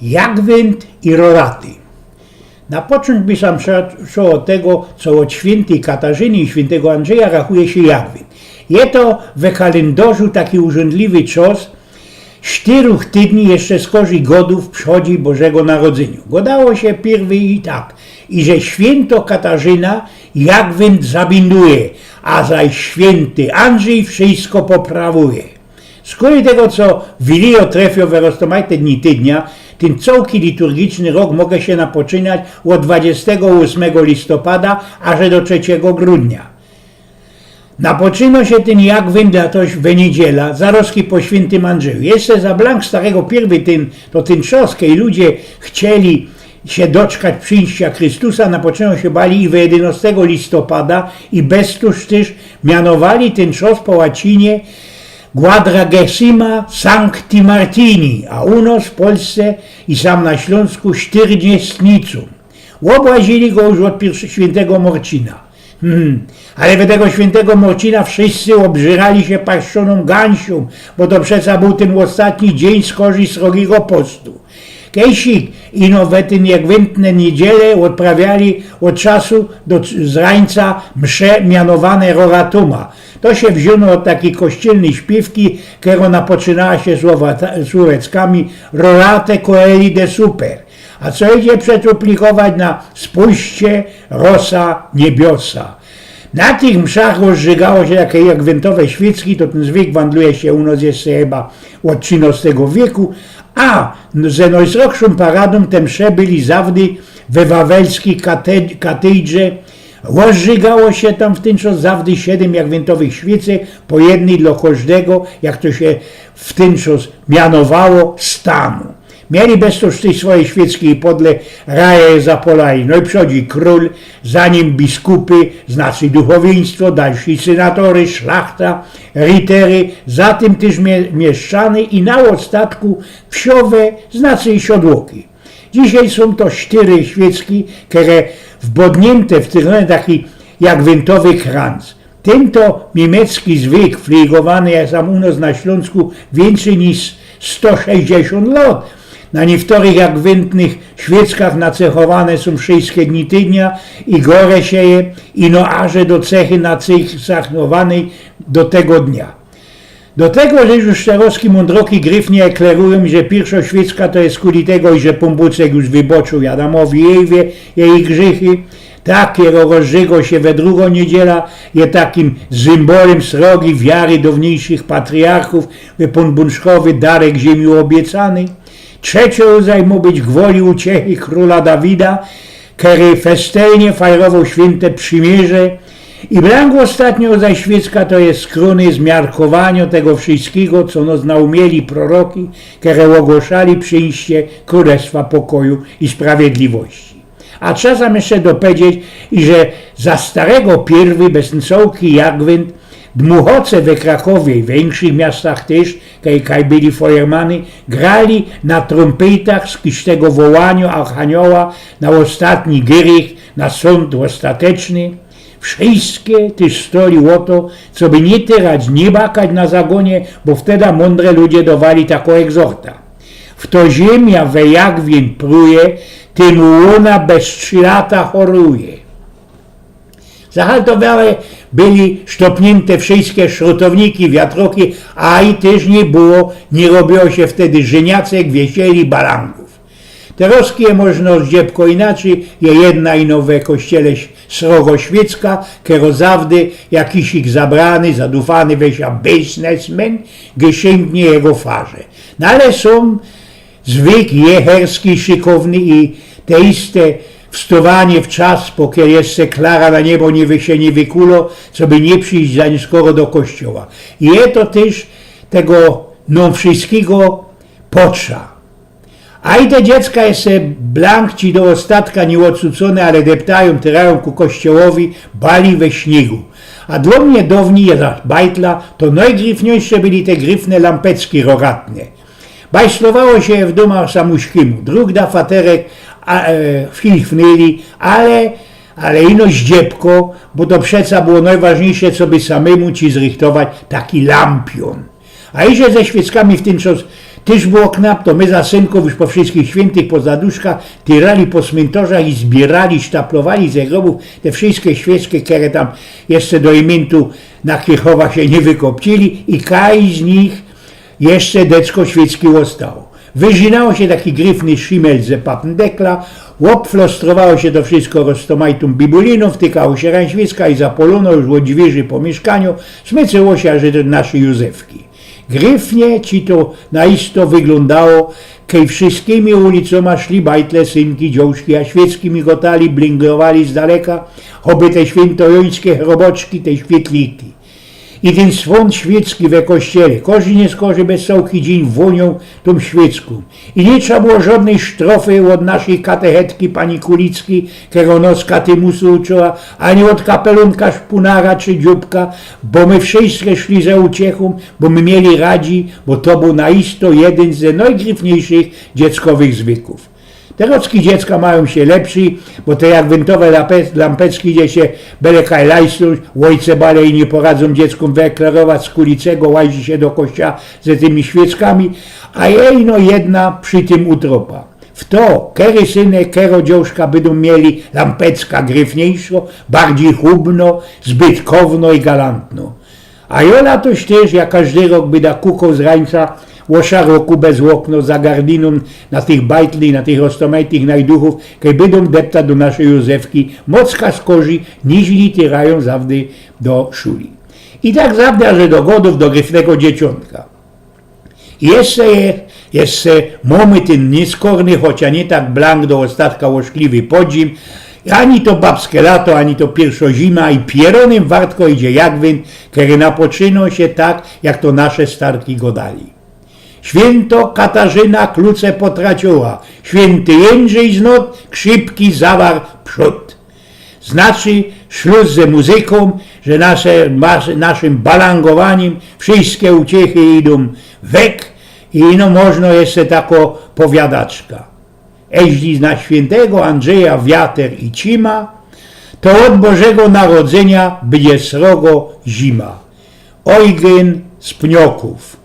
Jagwind i roraty. Na początek by sam szło od tego, co od świętej Katarzyny i świętego Andrzeja rachuje się Jagwind. Jest to w kalendarzu taki urzędliwy czas 4 tygodni jeszcze z korzy godów przychodzi Bożego Narodzenia. Godało się pierwy i tak, i że święto Katarzyna Jagwind zabinduje, a zaś święty Andrzej wszystko poprawuje. Skoro tego, co wilio trefio we roztomajte dni tydnia, ten całki liturgiczny rok może się napoczynać od 28 listopada aż do 3 grudnia. Napoczyno się ten Jagwind latoś w niedziela, zaroski po świętym Andrzeju. Jeszcze za blank starego pierwy ten czas, kiedy ludzie chcieli się doczkać przyjścia Chrystusa, napoczyną się bali i w 11 listopada i bez tuż też mianowali ten czas po łacinie Quadragesima Sancti Martini, a u nas w Polsce i sam na Śląsku Czterdziestnicą. Obłazili go już od świętego Morcina. Ale w tego świętego Morcina wszyscy obżyrali się paszczoną gęsią, bo to przecież był ten ostatni dzień z korzy srogiego postu. Kejsik ino we ten jagwintne niedzielę odprawiali od czasu z rańca msze mianowane roratuma. To się wzięło od takiej kościelnej śpiewki, która napoczynała się słoweckami rorate coeli de super. A co idzie przetuplikować na spójrzcie rosa niebiosa. Na tych mszach rozżygało się takie jagwintowe świecki, to ten zwyk wandluje się u nas jeszcze chyba od XIII wieku, a ze najsroczszą paradą te msze byli zawdy we wawelskiej katedrze. Rozżygało się tam w ten czas zawdy 7 jagwintowych świecek, po jednej dla każdego, jak to się w ten czas mianowało, stanu. Mieli bez to tej swojej świeckiej podle raje zapolali. No i przychodzi król, za nim biskupy, znaczy duchowieństwo, dalsi senatory, szlachta, ritery, za tym też mieszczany i na ostatku wsiowe, znaczy i siodłoki. Dzisiaj są to 4 świecki, które wbodnięte w taki jagwintowy kranc. Ten to niemiecki zwyk fligowany, jak sam u nas na Śląsku, więcej niż 160 lat. Na niektórych jagwintnych świeckach nacechowane są wszystkie dni tydnia i gore sieje, i no aże do cechy nacechowanej do tego dnia. Do tego, że już starowskie mądroki gryfnie eklerują, że pierwsza świecka to jest kuli tego, i że Pombucek już wyboczył Adamowi jej grzechy. Takie rozżygo się we drugą niedziela je takim symbolem srogi wiary dawniejszych patriarchów, we Ponbunszkowy darek ziemi obiecany. Trzecią zajmą być gwoli uciechy króla Dawida, który festelnie fajrował święte przymierze. I blank ostatnio zaś świecka to jest skruny zmiarkowania tego wszystkiego, co nos naumieli proroki, które ogłaszali przyjście Królestwa Pokoju i Sprawiedliwości. A czasem jeszcze dopowiedzieć, że za starego pierwy bezcencołki Jagwind dmuchoce we Krakowie i w większych miastach też, kaj byli fojermany, grali na trompetach z kisztego wołania Archanioła na ostatni gierych, na sąd ostateczny. Wszystkie też stoli o to, co by nie teraz nie bakać na zagonie, bo wtedy mądre ludzie dawali taką egzorta. W to ziemia we Jagwind pruje, tym łona bez 3 lata choruje. Zahaltowane byli sztopnięte wszystkie szrotowniki, wiatroki, a i też nie robiło się wtedy żeniacek, wiesieli, balanków. Teraz można zdziebko inaczej, je jedna i nowe kościele srogoświecka, kero zawdy jakiś ich zabrany, zadufany wesia biznesmen, gesięgnie jego farze. No ale są zwyk jeherski, szykowny i teiste wstawanie w czas, póki jeszcze klara na niebo nie wykulo, co by nie przyjść za nie skoro do kościoła. I to też tego wszystkiego potrza. A i te dziecka jeszcze blank ci do ostatka nie odsucone, ale deptają, tyrają ku kościołowi, bali we śniegu. A dla mnie dawniej, bajtla, to najgryfniejsze byli te gryfne lampeczki rogatne. Bajslowało się w domach samuśkiemu, drug da faterek filfnęli, ale ino zdziebko, bo to przeca było najważniejsze, co by samemu ci zrychtować taki lampion. A iże ze świeckami w ten czas Tyż było knap, to my za synków już po wszystkich świętych, po zaduszkach, tyrali po cmentarzach i zbierali, sztaplowali ze grobów te wszystkie świeczki, które tam jeszcze do imientu na Kirchowa się nie wykopcili i kaj z nich jeszcze decko świecki zostało. Wyżinało się taki gryfny szimel ze papndekla, obflostrowało się to wszystko roztomajtą bibuliną, wtykało się rań świecka i zapolono już o dźwieży po mieszkaniu, smycyło się, że to nasze Józefki. Gryfnie ci to naisto wyglądało, kiedy wszystkimi ulicoma szli bajtle, synki, dziążki, a świeckimi gotali, blingrowali z daleka, oby te świętojońskie roboczki, te świetliki. I ten swąd świecki we kościele, korzy nie skorzy bez sołki dzień wonią tą świecką. I nie trzeba było żadnej sztrofy od naszej katechetki pani Kulickiej, którą nos katymusu uczyła, ani od kapelunka Szpunara czy Dzióbka, bo my wszyscy szli za uciechą, bo my mieli radzi, bo to był naisto jeden z najgryfniejszych dzieckowych zwykłów. Te rodzki dziecka mają się lepszy, bo te jak wętowe lampeczki, gdzie się byle kaj lajstą, ojce bale i nie poradzą dzieckom wyeklarować z kulicego, łazi się do kościoła ze tymi świeczkami, a jej no jedna przy tym utropa. W to, kery synek, kero dziążka będą mieli lampecka gryfniejszo, bardziej chubno, zbytkowno i galantno. A jola toś też, jak każdy rok by da kuko z rańca, łosza roku bez okno za gardiną na tych bajtli, na tych roztomajtych najduchów, kiedy będą depta do naszej Józefki, mocka z korzy, niźli tyrają zawdy do szuli. I tak zawsze, że do godów, do gryfnego dzieciątka. Jeszcze mamy ten nieskorny, chociaż nie tak blank do ostatka łoszkliwy podzim, ani to babskie lato, ani to pierwsza zima i pieronem wartko idzie jagwyn, który napoczyną się tak, jak to nasze starki godali. Święto Katarzyna kluce potraciła, święty Jędrzej znot krzypki zawar przód. Znaczy śluz ze muzyką, że naszym balangowaniem wszystkie uciechy idą wek i no można jeszcze tako powiadaczka. Jeśli na świętego Andrzeja wiater i cima, to od Bożego Narodzenia będzie srogo zima. Ojgyn z Pnioków.